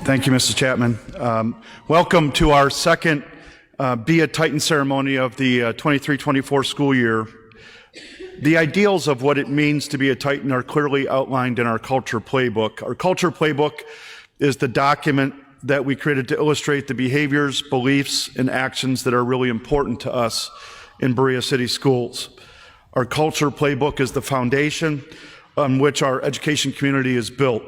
Thank you, Mrs. Chapman. Welcome to our second Be a Titan ceremony of the 23-24 school year. The ideals of what it means to be a Titan are clearly outlined in our Culture Playbook. Our Culture Playbook is the document that we created to illustrate the behaviors, beliefs, and actions that are really important to us in Berea City Schools. Our Culture Playbook is the foundation on which our education community is built.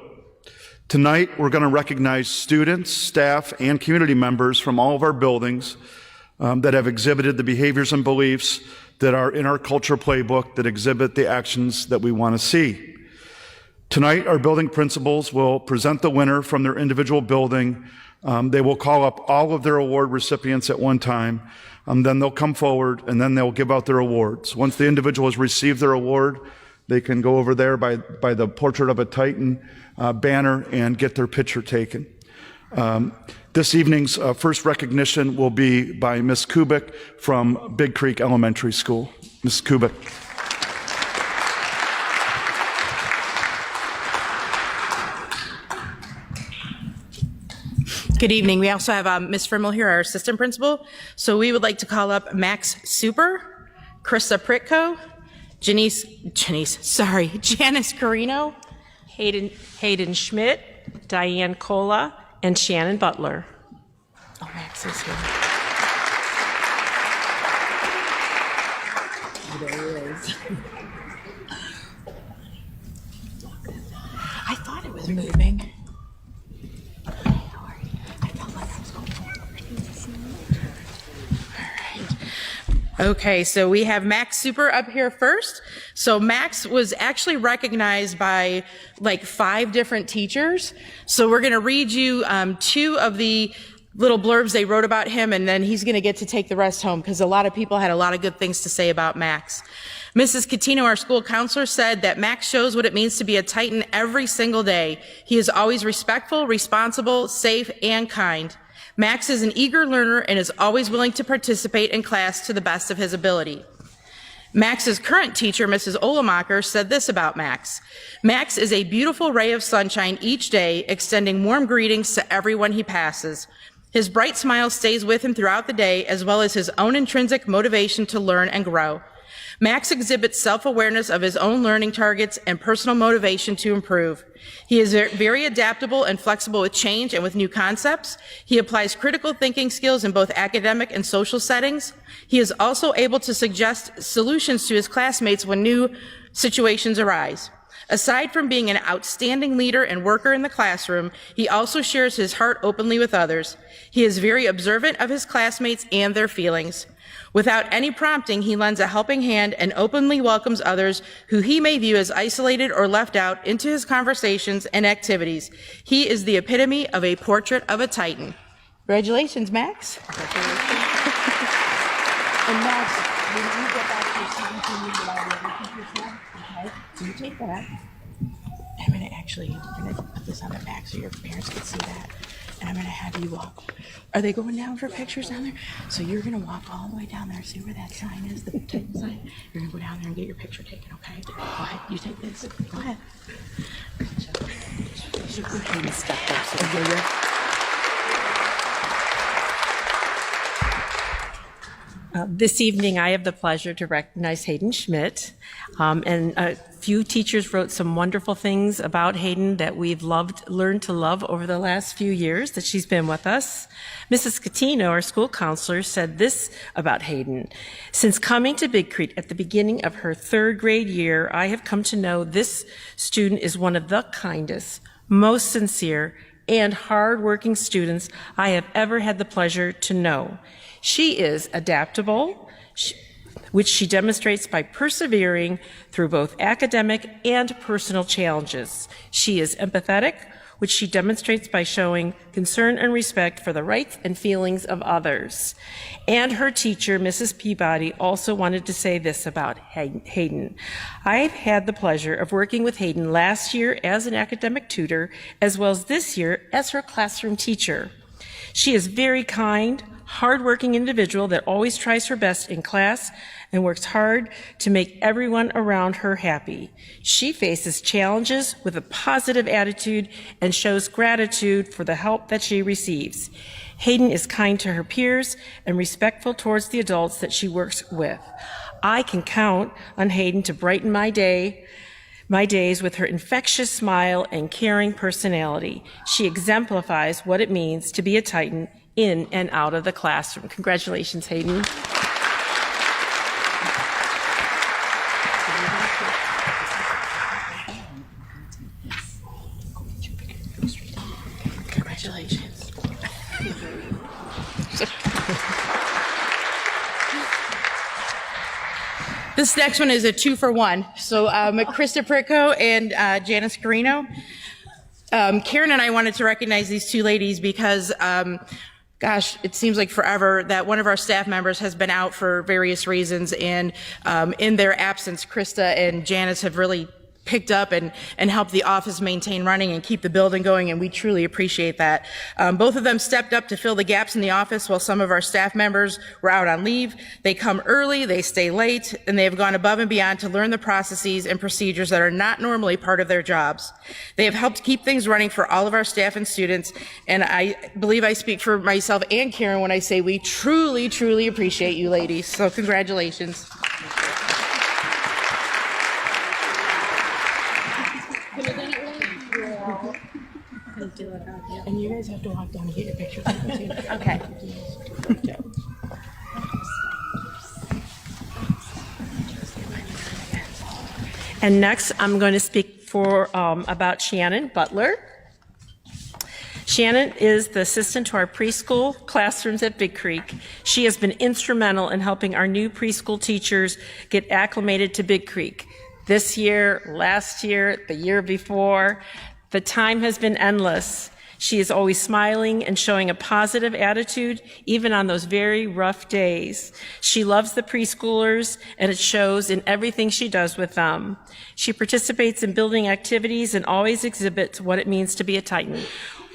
Tonight, we're going to recognize students, staff, and community members from all of our buildings that have exhibited the behaviors and beliefs that are in our Culture Playbook that exhibit the actions that we want to see. Tonight, our building principals will present the winner from their individual building. They will call up all of their award recipients at one time. Then they'll come forward, and then they'll give out their awards. Once the individual has received their award, they can go over there by the Portrait of a Titan banner and get their picture taken. This evening's first recognition will be by Ms. Kubik from Big Creek Elementary School. Ms. Kubik. Good evening. We also have Ms. Frimmel here, our assistant principal. So we would like to call up Max Super, Krista Pritko, Janice Carino, Hayden Schmidt, Diane Cola, and Shannon Butler. Oh, Max is here. There he is. I thought it was moving. Okay, so we have Max Super up here first. So Max was actually recognized by like 5 different teachers. So we're going to read you 2 of the little blurbs they wrote about him, and then he's going to get to take the rest home because a lot of people had a lot of good things to say about Max. Mrs. Catino, our school counselor, said that Max shows what it means to be a Titan every single day. He is always respectful, responsible, safe, and kind. Max is an eager learner and is always willing to participate in class to the best of his ability. Max's current teacher, Mrs. Olemacher, said this about Max. Max is a beautiful ray of sunshine each day, extending warm greetings to everyone he passes. His bright smile stays with him throughout the day, as well as his own intrinsic motivation to learn and grow. Max exhibits self-awareness of his own learning targets and personal motivation to improve. He is very adaptable and flexible with change and with new concepts. He applies critical thinking skills in both academic and social settings. He is also able to suggest solutions to his classmates when new situations arise. Aside from being an outstanding leader and worker in the classroom, he also shares his heart openly with others. He is very observant of his classmates and their feelings. Without any prompting, he lends a helping hand and openly welcomes others who he may view as isolated or left out into his conversations and activities. He is the epitome of a portrait of a Titan. Congratulations, Max. Congratulations. And Max, when you get back to your seat, can you get out of okay? So you take that. I'm going to put this on the back so your parents can see that. And I'm going to have you walk. Are they going down for pictures down there? So you're going to walk all the way down there. See where that sign is, the Titan sign? You're going to go down there and get your picture taken, okay? Go ahead. You take this. Go ahead. You should go ahead and step up. This evening, I have the pleasure to recognize Hayden Schmidt. And a few teachers wrote some wonderful things about Hayden that we've learned to love over the last few years that she's been with us. Mrs. Catino, our school counselor, said this about Hayden. Since coming to Big Creek at the beginning of her 3rd grade year, I have come to know this student is one of the kindest, most sincere, and hard-working students I have ever had the pleasure to know. She is adaptable, which she demonstrates by persevering through both academic and personal challenges. She is empathetic, which she demonstrates by showing concern and respect for the rights and feelings of others. And her teacher, Mrs. Peabody, also wanted to say this about Hayden. I've had the pleasure of working with Hayden last year as an academic tutor, as well as this year as her classroom teacher. She is very kind, hardworking individual that always tries her best in class and works hard to make everyone around her happy. She faces challenges with a positive attitude and shows gratitude for the help that she receives. Hayden is kind to her peers and respectful towards the adults that she works with. I can count on Hayden to brighten my days with her infectious smile and caring personality. She exemplifies what it means to be a Titan in and out of the classroom. Congratulations, Hayden. Congratulations. This next one is a 2-for-1. So Krista Pritko and Janice Carino. Karen and I wanted to recognize these two ladies because, gosh, it seems like forever that one of our staff members has been out for various reasons, and in their absence, Krista and Janice have really picked up and helped the office maintain running and keep the building going, and we truly appreciate that. Both of them stepped up to fill the gaps in the office while some of our staff members were out on leave. They come early, they stay late, and they have gone above and beyond to learn the processes and procedures that are not normally part of their jobs. They have helped keep things running for all of our staff and students, and I believe I speak for myself and Karen when I say we truly, truly appreciate you ladies. So congratulations. And you guys have to walk down and get your pictures. Okay. And next, I'm going to speak about Shannon Butler. Shannon is the assistant to our preschool classrooms at Big Creek. She has been instrumental in helping our new preschool teachers get acclimated to Big Creek. This year, last year, the year before, the time has been endless. She is always smiling and showing a positive attitude, even on those very rough days. She loves the preschoolers, and it shows in everything she does with them. She participates in building activities and always exhibits what it means to be a Titan.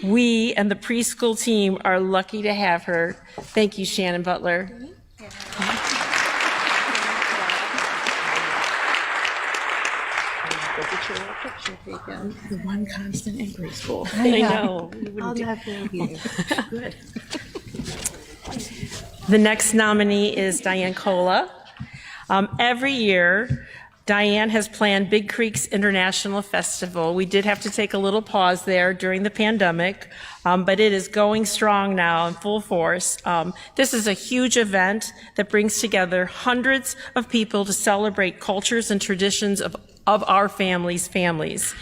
We and the preschool team are lucky to have her. Thank you, Shannon Butler. The one constant in preschool. I know. I'll never be. Good. The next nominee is Diane Cola. Every year, Diane has planned Big Creek's International Festival. We did have to take a little pause there during the pandemic, but it is going strong now in full force. This is a huge event that brings together hundreds of people to celebrate cultures and traditions of our families.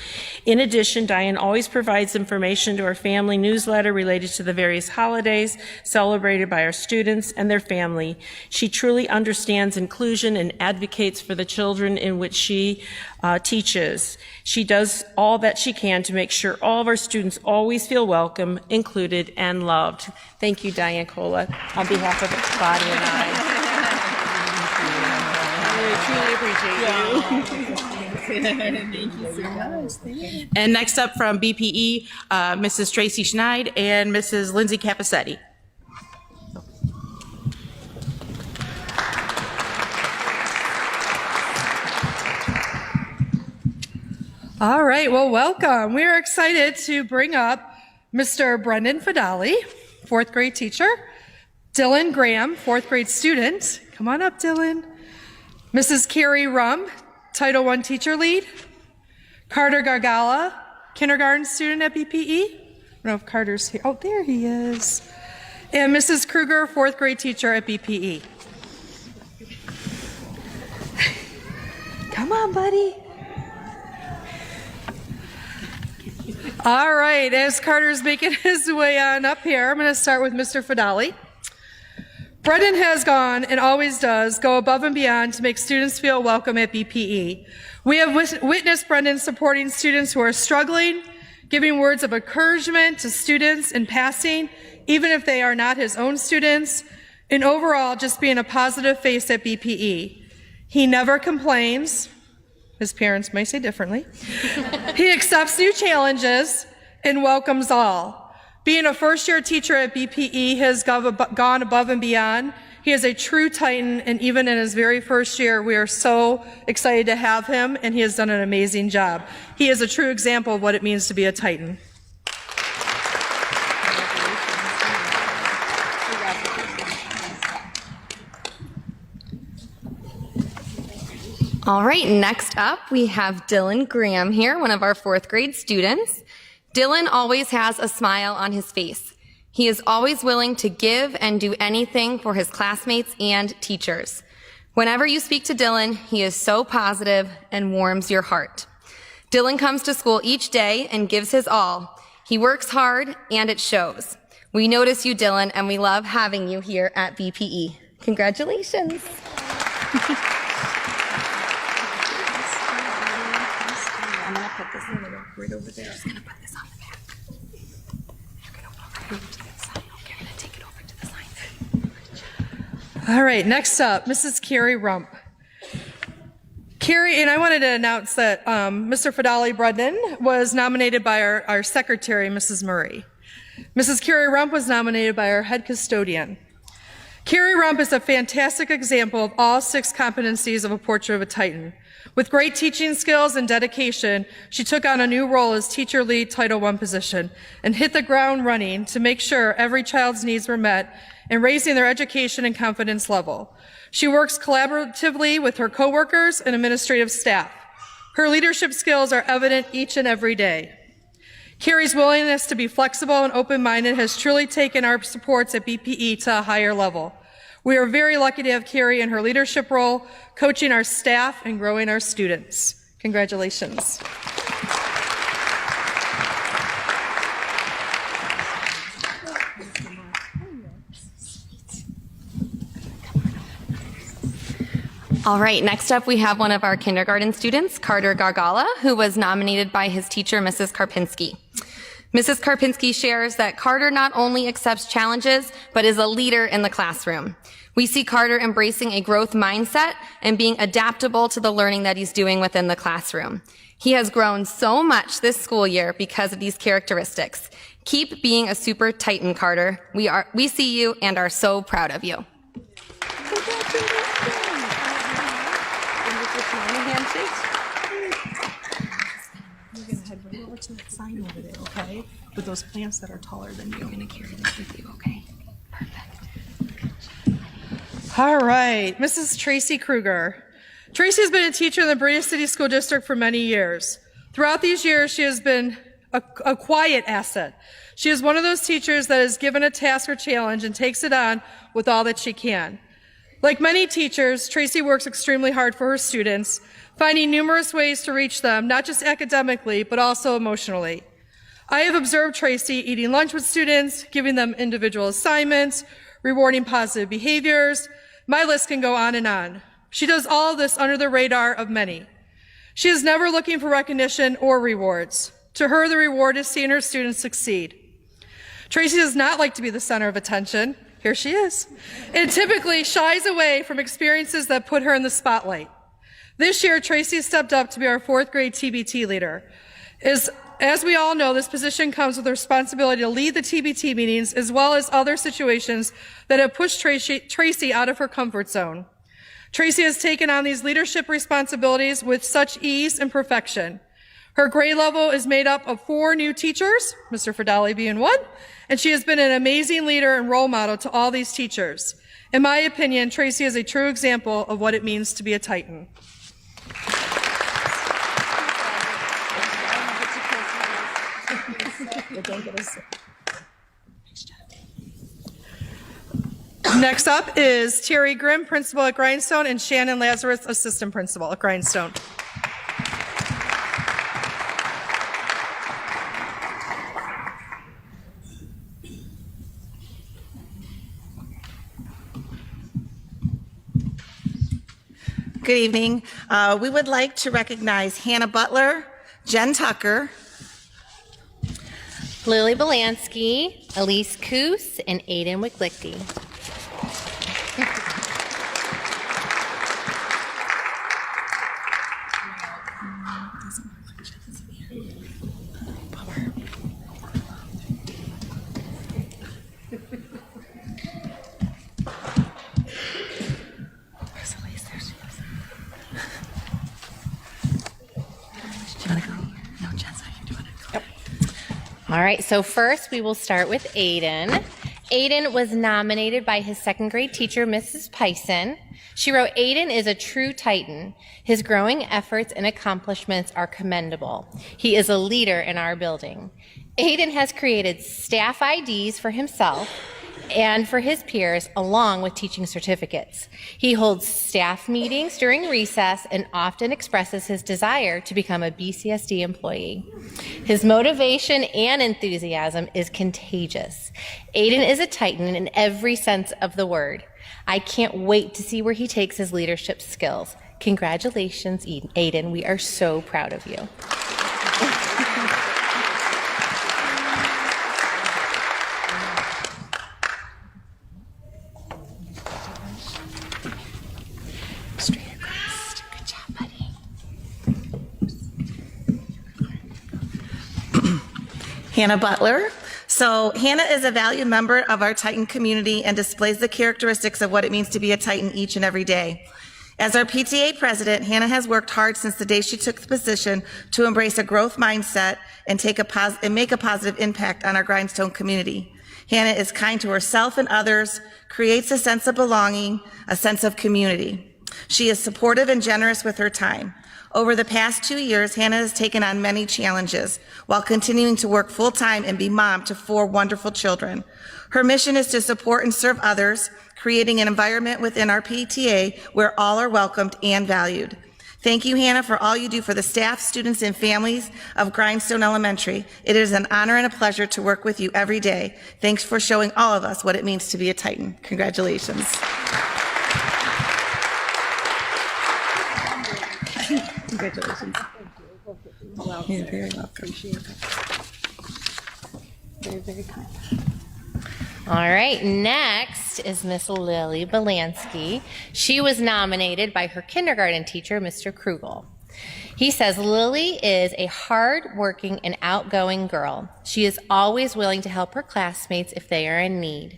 In addition, Diane always provides information to our family newsletter related to the various holidays celebrated by our students and their family. She truly understands inclusion and advocates for the children in which she teaches. She does all that she can to make sure all of our students always feel welcome, included, and loved. Thank you, Diane Cola, on behalf of Bonnie and I. We truly appreciate you. Thank you so much. And next up from BPE, Mrs. Tracy Schneid and Mrs. Lindsay Capacetti. All right, well, welcome. We are excited to bring up Mr. Brendan Fidali, fourth grade teacher, Dylan Graham, fourth grade student. Come on up, Dylan. Mrs. Carrie Rum, Title I teacher lead. Carter Gargala, kindergarten student at BPE. I don't know if Carter's here. Oh, there he is. And Mrs. Kruger, fourth grade teacher at BPE. Come on, buddy. All right, as Carter's making his way on up here, I'm going to start with Mr. Fidali. Brendan has gone, and always does, go above and beyond to make students feel welcome at BPE. We have witnessed Brendan supporting students who are struggling, giving words of encouragement to students in passing, even if they are not his own students, and overall just being a positive face at BPE. He never complains. His parents may say differently. He accepts new challenges and welcomes all. Being a first-year teacher at BPE, he has gone above and beyond. He is a true Titan, and even in his very first year, we are so excited to have him, and he has done an amazing job. He is a true example of what it means to be a Titan. All right, next up we have Dylan Graham here, one of our 4th grade students. Dylan always has a smile on his face. He is always willing to give and do anything for his classmates and teachers. Whenever you speak to Dylan, he is so positive and warms your heart. Dylan comes to school each day and gives his all. He works hard and it shows. We notice you, Dylan, and we love having you here at BPE. Congratulations. I'm gonna put this right over there. Just gonna put this on the back. You're gonna walk right over to the side. Okay, I'm gonna take it over to the side. All right, next up, Mrs. Carrie Rump. Carrie, and I wanted to announce that Mr. Fadali Brendan was nominated by our secretary, Mrs. Murray. Mrs. Carrie Rump was nominated by our head custodian. Carrie Rump is a fantastic example of all 6 competencies of a portrait of a Titan. With great teaching skills and dedication, she took on a new role as teacher lead Title I position and hit the ground running to make sure every child's needs were met in raising their education and confidence level. She works collaboratively with her coworkers and administrative staff. Her leadership skills are evident each and every day. Carrie's willingness to be flexible and open-minded has truly taken our supports at BPE to a higher level. We are very lucky to have Carrie in her leadership role, coaching our staff and growing our students. Congratulations. All right, next up we have one of our kindergarten students, Carter Gargala, who was nominated by his teacher, Mrs. Karpinski. Mrs. Karpinski shares that Carter not only accepts challenges, but is a leader in the classroom. We see Carter embracing a growth mindset and being adaptable to the learning that he's doing within the classroom. He has grown so much this school year because of these characteristics. Keep being a super Titan, Carter. We see you and are so proud of you. You're gonna head right over to that sign over there, okay? With those plants that are taller than you. I'm going to carry this with you, okay? Perfect. All right, Mrs. Tracy Kruger. Tracy has been a teacher in the Berea City School District for many years. Throughout these years, she has been a quiet asset. She is one of those teachers that is given a task or challenge and takes it on with all that she can. Like many teachers, Tracy works extremely hard for her students, finding numerous ways to reach them, not just academically, but also emotionally. I have observed Tracy eating lunch with students, giving them individual assignments, rewarding positive behaviors. My list can go on and on. She does all of this under the radar of many. She is never looking for recognition or rewards. To her, the reward is seeing her students succeed. Tracy does not like to be the center of attention. Here she is. And typically shies away from experiences that put her in the spotlight. This year, Tracy stepped up to be our 4th grade TBT leader. As we all know, this position comes with the responsibility to lead the TBT meetings as well as other situations that have pushed Tracy out of her comfort zone. Tracy has taken on these leadership responsibilities with such ease and perfection. Her grade level is made up of 4 new teachers, Mr. Fadali being one, and she has been an amazing leader and role model to all these teachers. In my opinion, Tracy is a true example of what it means to be a Titan. Next up is Terry Grimm, principal at Grindstone, and Shannon Lazarus, assistant principal at Grindstone. Good evening. We would like to recognize Hannah Butler, Jen Tucker, Lily Belansky, Elise Coos, and Aiden Wicklicky. All right, so first we will start with Aiden. Aiden was nominated by his second grade teacher, Mrs. Pison. She wrote, Aiden is a true Titan. His growing efforts and accomplishments are commendable. He is a leader in our building. Aiden has created staff IDs for himself and for his peers, along with teaching certificates. He holds staff meetings during recess and often expresses his desire to become a BCSD employee. His motivation and enthusiasm is contagious. Aiden is a Titan in every sense of the word. I can't wait to see where he takes his leadership skills. Congratulations, Aiden. We are so proud of you. Hannah Butler. So Hannah is a valued member of our Titan community and displays the characteristics of what it means to be a Titan each and every day. As our PTA president, Hannah has worked hard since the day she took the position to embrace a growth mindset and make a positive impact on our Grindstone community. Hannah is kind to herself and others, creates a sense of belonging, a sense of community. She is supportive and generous with her time. Over the past 2 years, Hannah has taken on many challenges while continuing to work full-time and be mom to 4 wonderful children. Her mission is to support and serve others, creating an environment within our PTA where all are welcomed and valued. Thank you, Hannah, for all you do for the staff, students, and families of Grindstone Elementary. It is an honor and a pleasure to work with you every day. Thanks for showing all of us what it means to be a Titan. Congratulations. Congratulations. Wow. You're very welcome. Very, very kind. All right, next is Miss Lily Belansky. She was nominated by her kindergarten teacher, Mr. Krugel. He says, Lily is a hard-working and outgoing girl. She is always willing to help her classmates if they are in need.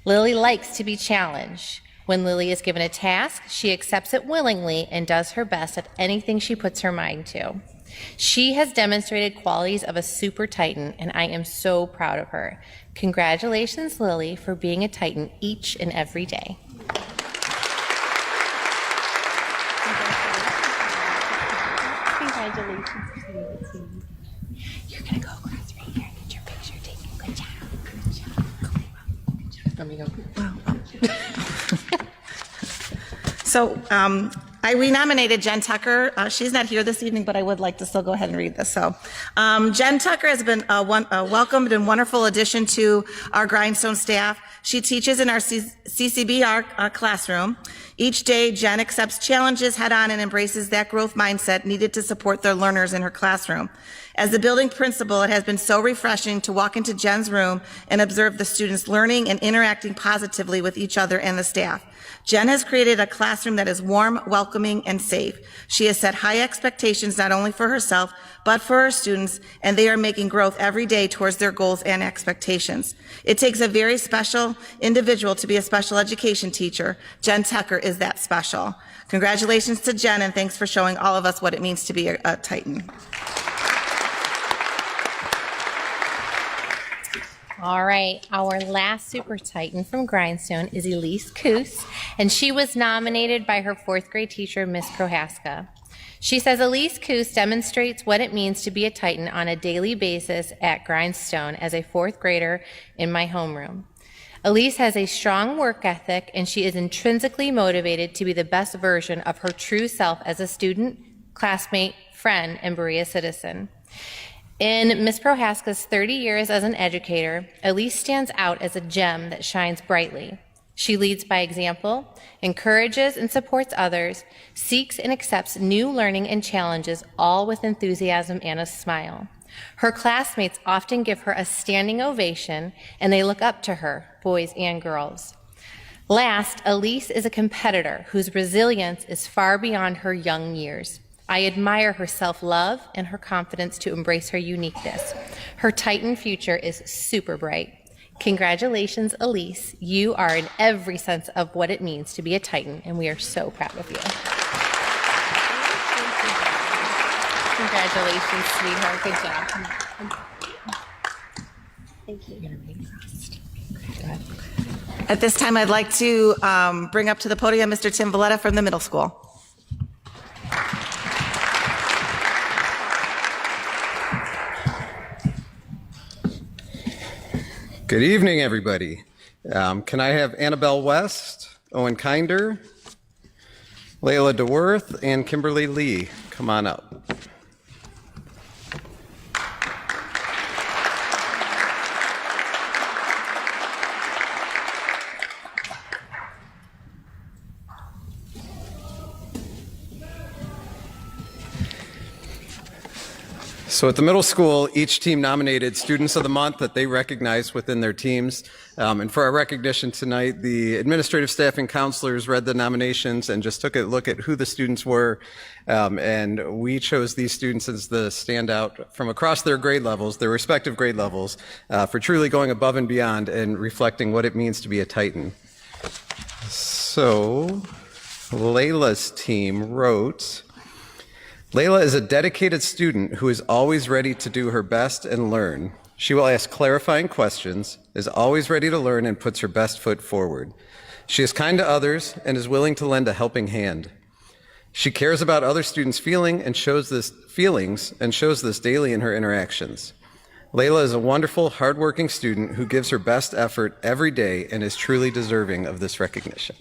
Lily likes to be challenged. When Lily is given a task, she accepts it willingly and does her best at anything she puts her mind to. She has demonstrated qualities of a super Titan, and I am so proud of her. Congratulations, Lily, for being a Titan each and every day. Congratulations. You're going to go across right here and get your picture taken. Good job. Good job. Let me go. Wow. So we nominated Jen Tucker. She's not here this evening, but I would like to still go ahead and read this. So Jen Tucker has been a welcomed and wonderful addition to our Grindstone staff. She teaches in our CCBR classroom. Each day, Jen accepts challenges head-on and embraces that growth mindset needed to support their learners in her classroom. As the building principal, it has been so refreshing to walk into Jen's room and observe the students learning and interacting positively with each other and the staff. Jen has created a classroom that is warm, welcoming, and safe. She has set high expectations not only for herself, but for her students, and they are making growth every day towards their goals and expectations. It takes a very special individual to be a special education teacher. Jen Tucker is that special. Congratulations to Jen, and thanks for showing all of us what it means to be a Titan. All right, our last Super Titan from Grindstone is Elise Coos, and she was nominated by her 4th grade teacher, Miss Prohaska. She says Elise Coos demonstrates what it means to be a Titan on a daily basis at Grindstone as a 4th grader in my homeroom. Elise has a strong work ethic, and she is intrinsically motivated to be the best version of her true self as a student, classmate, friend, and Berea citizen. In Ms. Prohaska's 30 years as an educator, Elise stands out as a gem that shines brightly. She leads by example, encourages and supports others, seeks and accepts new learning and challenges, all with enthusiasm and a smile. Her classmates often give her a standing ovation, and they look up to her, boys and girls. Last, Elise is a competitor whose resilience is far beyond her young years. I admire her self-love and her confidence to embrace her uniqueness. Her Titan future is super bright. Congratulations, Elise. You are in every sense of what it means to be a Titan, and we are so proud of you. Congratulations, sweetheart. Good job. At this time, I'd like to bring up to the podium Mr. Tim Valletta from the middle school. Good evening, everybody. Can I have Annabelle West, Owen Kinder, Layla DeWorth, and Kimberly Lee come on up? So at the middle school, each team nominated Students of the Month that they recognized within their teams. And for our recognition tonight, the administrative staff and counselors read the nominations and just took a look at who the students were. And we chose these students as the standout from across their grade levels, their respective grade levels, for truly going above and beyond and reflecting what it means to be a Titan. So Layla's team wrote, Layla is a dedicated student who is always ready to do her best and learn. She will ask clarifying questions, is always ready to learn, and puts her best foot forward. She is kind to others and is willing to lend a helping hand. She cares about other students' feelings and shows this daily in her interactions. Layla is a wonderful, hardworking student who gives her best effort every day and is truly deserving of this recognition.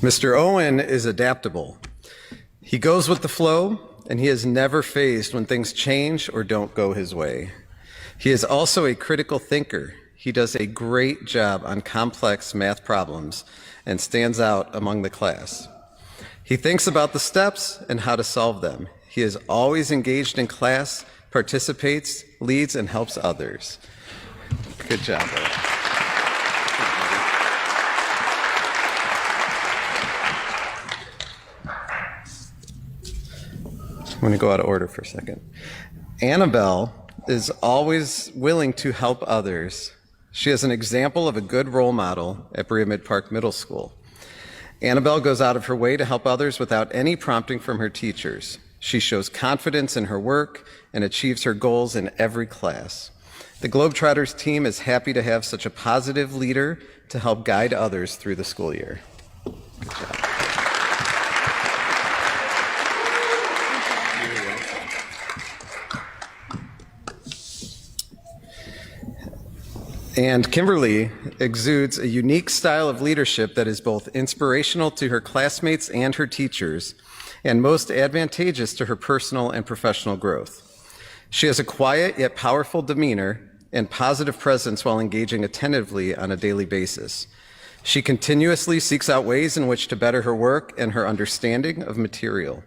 Mr. Owen is adaptable. He goes with the flow, and he is never fazed when things change or don't go his way. He is also a critical thinker. He does a great job on complex math problems and stands out among the class. He thinks about the steps and how to solve them. He is always engaged in class, participates, leads, and helps others. Good job, Owen. I'm going to go out of order for a second. Annabelle is always willing to help others. She is an example of a good role model at Berea Mid-Park Middle School. Annabelle goes out of her way to help others without any prompting from her teachers. She shows confidence in her work and achieves her goals in every class. The Globetrotters team is happy to have such a positive leader to help guide others through the school year. Good job. And Kimberly exudes a unique style of leadership that is both inspirational to her classmates and her teachers, and most advantageous to her personal and professional growth. She has a quiet yet powerful demeanor and positive presence while engaging attentively on a daily basis. She continuously seeks out ways in which to better her work and her understanding of material.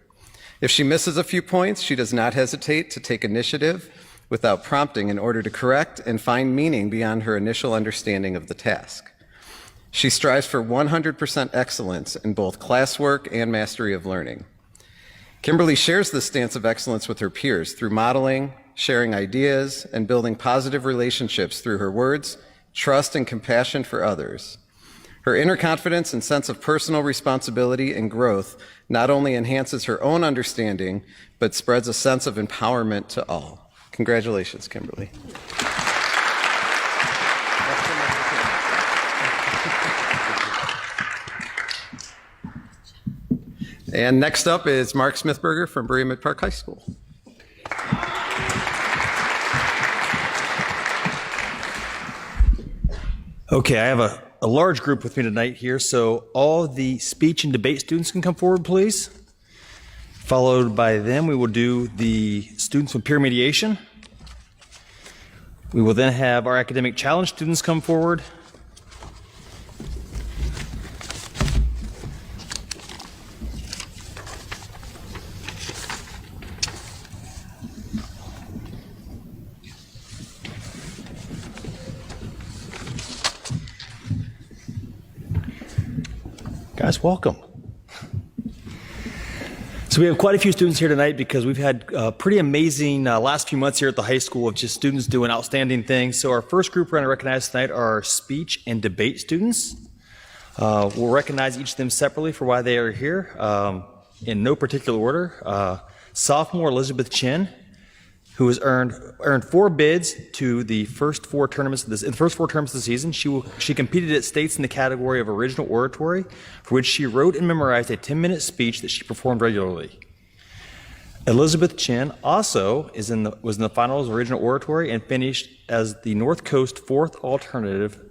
If she misses a few points, she does not hesitate to take initiative without prompting in order to correct and find meaning beyond her initial understanding of the task. She strives for 100% excellence in both classwork and mastery of learning. Kimberly shares this stance of excellence with her peers through modeling, sharing ideas, and building positive relationships through her words, trust, and compassion for others. Her inner confidence and sense of personal responsibility and growth not only enhances her own understanding, but spreads a sense of empowerment to all. Congratulations, Kimberly. And next up is Mark Smithberger from Berea Mid-Park High School. Okay, I have a large group with me tonight here, so all the speech and debate students can come forward, please. Followed by them, we will do the students with peer mediation. We will then have our academic challenge students come forward. Guys, welcome. So we have quite a few students here tonight because we've had pretty amazing last few months here at the high school of just students doing outstanding things. So our first group we're going to recognize tonight are our speech and debate students. We'll recognize each of them separately for why they are here, in no particular order. Sophomore Elizabeth Chin, who has earned 4 bids to the first 4 tournaments of the season. She competed at states in the category of original oratory, for which she wrote and memorized a 10-minute speech that she performed regularly. Elizabeth Chin also was in the finals of original oratory and finished as the North Coast 4th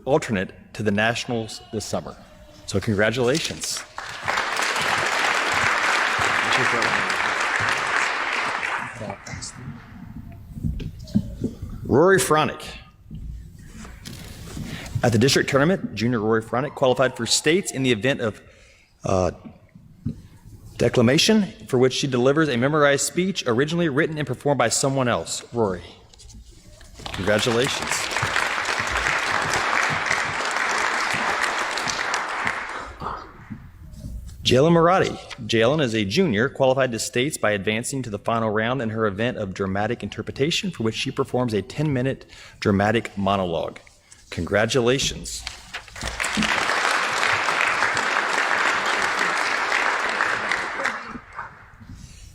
alternate to the Nationals this summer. So congratulations. Rory Fronick. At the district tournament, junior Rory Fronick qualified for states in the event of declamation, for which she delivers a memorized speech originally written and performed by someone else. Rory, congratulations. Jalen Marathi. Jalen is a junior, qualified to states by advancing to the final round in her event of dramatic interpretation, for which she performs a 10-minute dramatic monologue. Congratulations.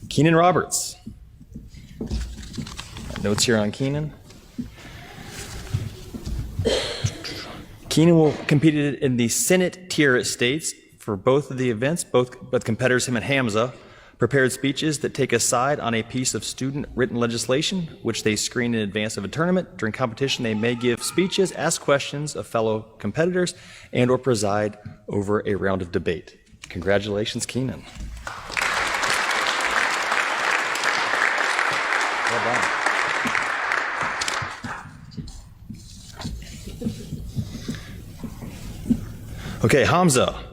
Keenan Roberts. Notes here on Keenan. Keenan will compete in the Senate tier at states. For both of the events, both competitors, him and Hamza, prepared speeches that take a side on a piece of student written legislation, which they screen in advance of a tournament. During competition, they may give speeches, ask questions of fellow competitors, and or preside over a round of debate. Congratulations, Keenan. Well done. Okay, Hamza.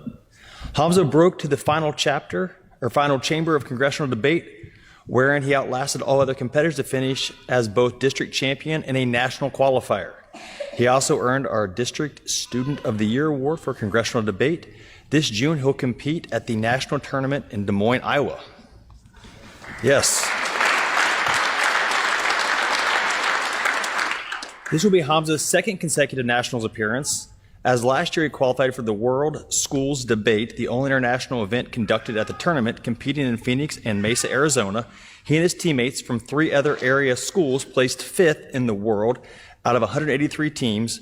Hamza broke to the final chamber of congressional debate, wherein he outlasted all other competitors to finish as both district champion and a national qualifier. He also earned our District Student of the Year award for congressional debate. This June, he'll compete at the national tournament in Des Moines, Iowa. Yes. This will be Hamza's second consecutive nationals appearance. As last year he qualified for the World Schools Debate, the only international event conducted at the tournament, competing in Phoenix and Mesa, Arizona. He and his teammates from 3 other area schools placed 5th in the world out of 183 teams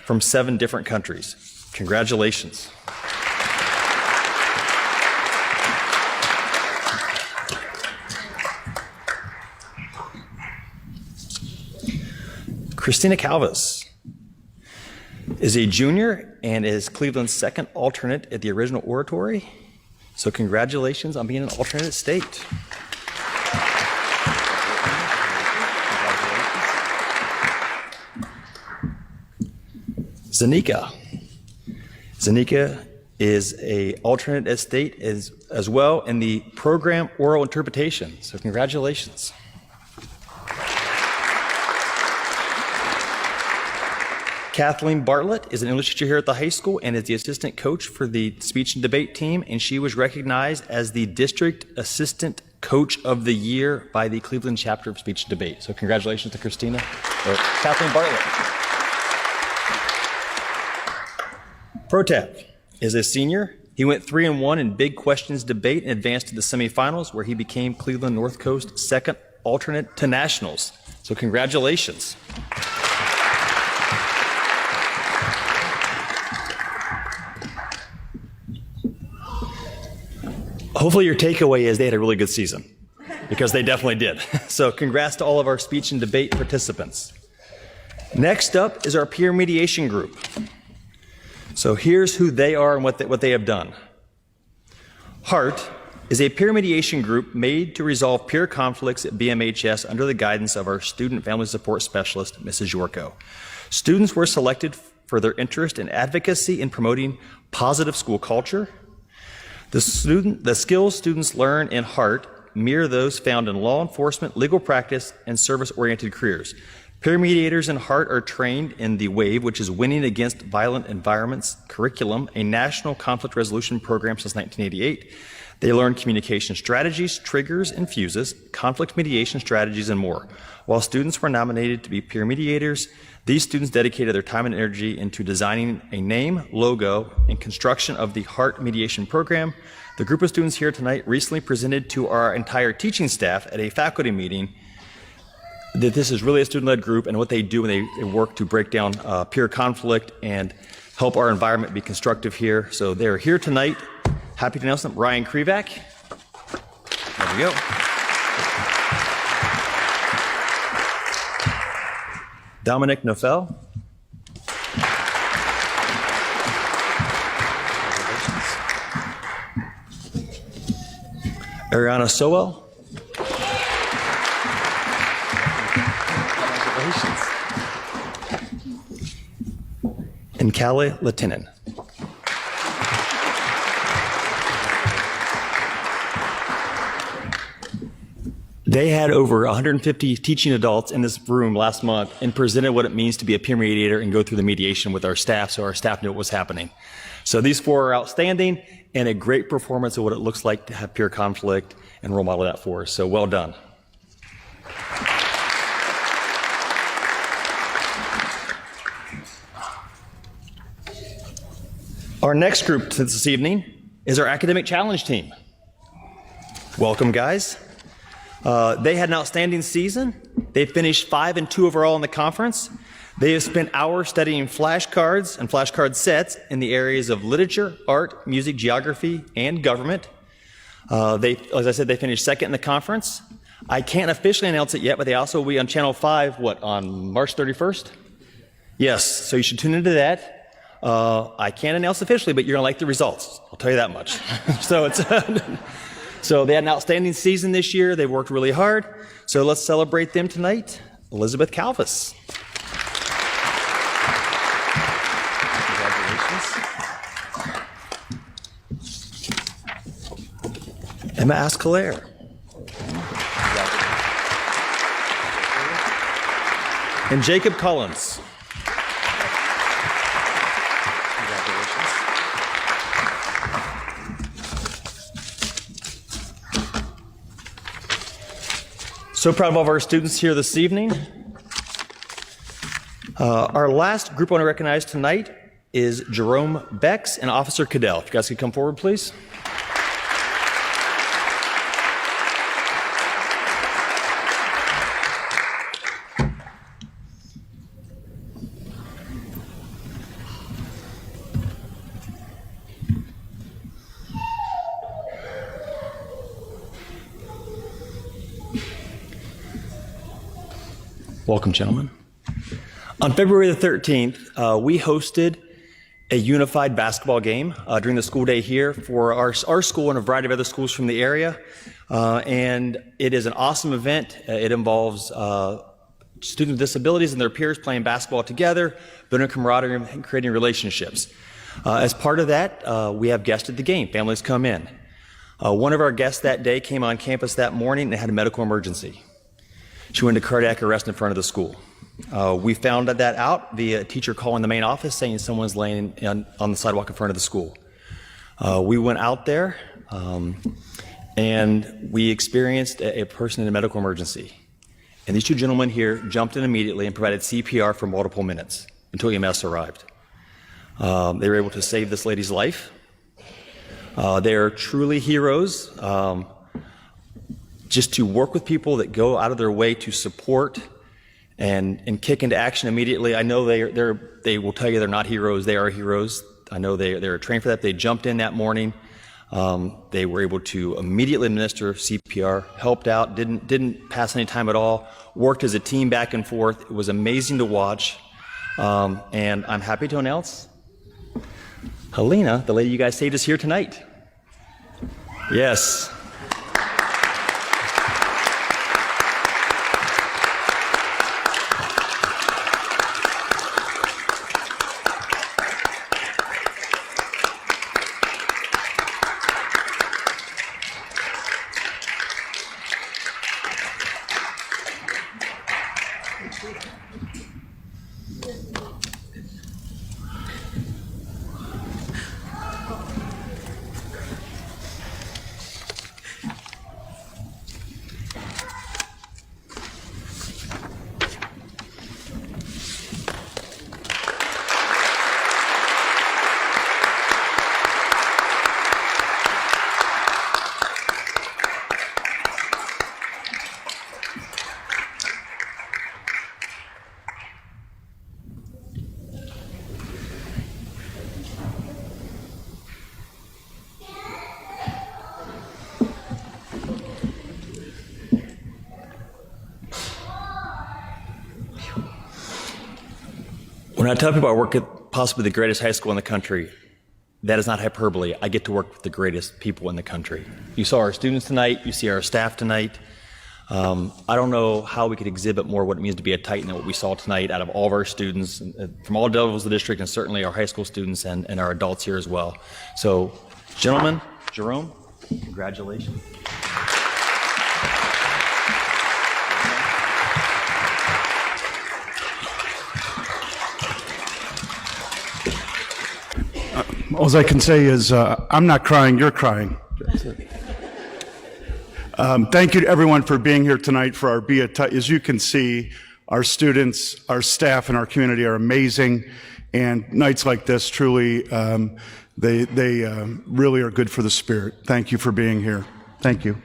from 7 different countries. Congratulations. Christina Calvas is a junior and is Cleveland's 2nd alternate at the original oratory. So congratulations on being an alternate at state. Zanika. Zanika is a alternate at state as well in the program oral interpretation. So congratulations. Kathleen Bartlett is an English teacher here at the high school and is the assistant coach for the speech and debate team, and she was recognized as the District Assistant Coach of the Year by the Cleveland chapter of Speech and Debate. So congratulations to Kathleen Bartlett. Protap is a senior. He went 3-1 in big questions debate and advanced to the semifinals, where he became Cleveland North Coast 2nd alternate to nationals. So congratulations. Hopefully your takeaway is they had a really good season, because they definitely did. So congrats to all of our speech and debate participants. Next up is our peer mediation group. So here's who they are and what they have done. HEART is a peer mediation group made to resolve peer conflicts at BMHS under the guidance of our student family support specialist, Mrs. Yorko. Students were selected for their interest in advocacy in promoting positive school culture. The skills students learn in HEART mirror those found in law enforcement, legal practice, and service-oriented careers. Peer mediators in HEART are trained in the WAVE, which is Winning Against Violent Environments curriculum, a national conflict resolution program since 1988. They learn communication strategies, triggers and fuses, conflict mediation strategies, and more. While students were nominated to be peer mediators, these students dedicated their time and energy into designing a name, logo, and construction of the HEART mediation program. The group of students here tonight recently presented to our entire teaching staff at a faculty meeting that this is really a student-led group and what they do when they work to break down peer conflict and help our environment be constructive here. So they're here tonight. Happy to announce them. Ryan Krivak. There we go. Dominic Nofel. Ariana Sowell. And Callie Latinen. They had over 150 teaching adults in this room last month and presented what it means to be a peer mediator and go through the mediation with our staff so our staff knew what was happening. So these four are outstanding and a great performance of what it looks like to have peer conflict and role model that for us. So well done. Our next group this evening is our academic challenge team. Welcome, guys. They had an outstanding season. They finished 5 and 2 overall in the conference. They have spent hours studying flashcards and flashcard sets in the areas of literature, art, music, geography, and government. As I said, they finished 2nd in the conference. I can't officially announce it yet, but they also will be on Channel 5, on March 31st? Yes, so you should tune into that. I can't announce officially, but you're gonna like the results. I'll tell you that much. So they had an outstanding season this year. They worked really hard. So let's celebrate them tonight. Elizabeth Calvis. Congratulations. Emma Ascalaire. And Jacob Collins. So proud of all of our students here this evening. Our last group I want to recognize tonight is Jerome Becks and Officer Cadell. If you guys could come forward, please. Welcome, gentlemen. On February the 13th, we hosted a unified basketball game during the school day here for our school and a variety of other schools from the area. And it is an awesome event. It involves students with disabilities and their peers playing basketball together, building camaraderie and creating relationships. As part of that, we have guests at the game. Families come in. One of our guests that day came on campus that morning and had a medical emergency. She went into cardiac arrest in front of the school. We found that out via a teacher calling the main office saying someone's laying on the sidewalk in front of the school. We went out there and we experienced a person in a medical emergency. And these two gentlemen here jumped in immediately and provided CPR for multiple minutes until EMS arrived. They were able to save this lady's life. They are truly heroes. Just to work with people that go out of their way to support and kick into action immediately. I know they will tell you they're not heroes. They are heroes. I know they're trained for that. They jumped in that morning. They were able to immediately administer CPR, helped out, didn't pass any time at all, worked as a team back and forth. It was amazing to watch. And I'm happy to announce Helena, the lady you guys saved, is here tonight. Yes. When I tell people I work at possibly the greatest high school in the country, that is not hyperbole. I get to work with the greatest people in the country. You saw our students tonight. You see our staff tonight. I don't know how we could exhibit more what it means to be a Titan than what we saw tonight out of all of our students from all levels of the district, and certainly our high school students and our adults here as well. So, gentlemen, Jerome, congratulations. All I can say is I'm not crying, you're crying. Thank you to everyone for being here tonight for our Be a Titan. As you can see, our students, our staff, and our community are amazing. And nights like this, truly, they really are good for the spirit. Thank you for being here. Thank you.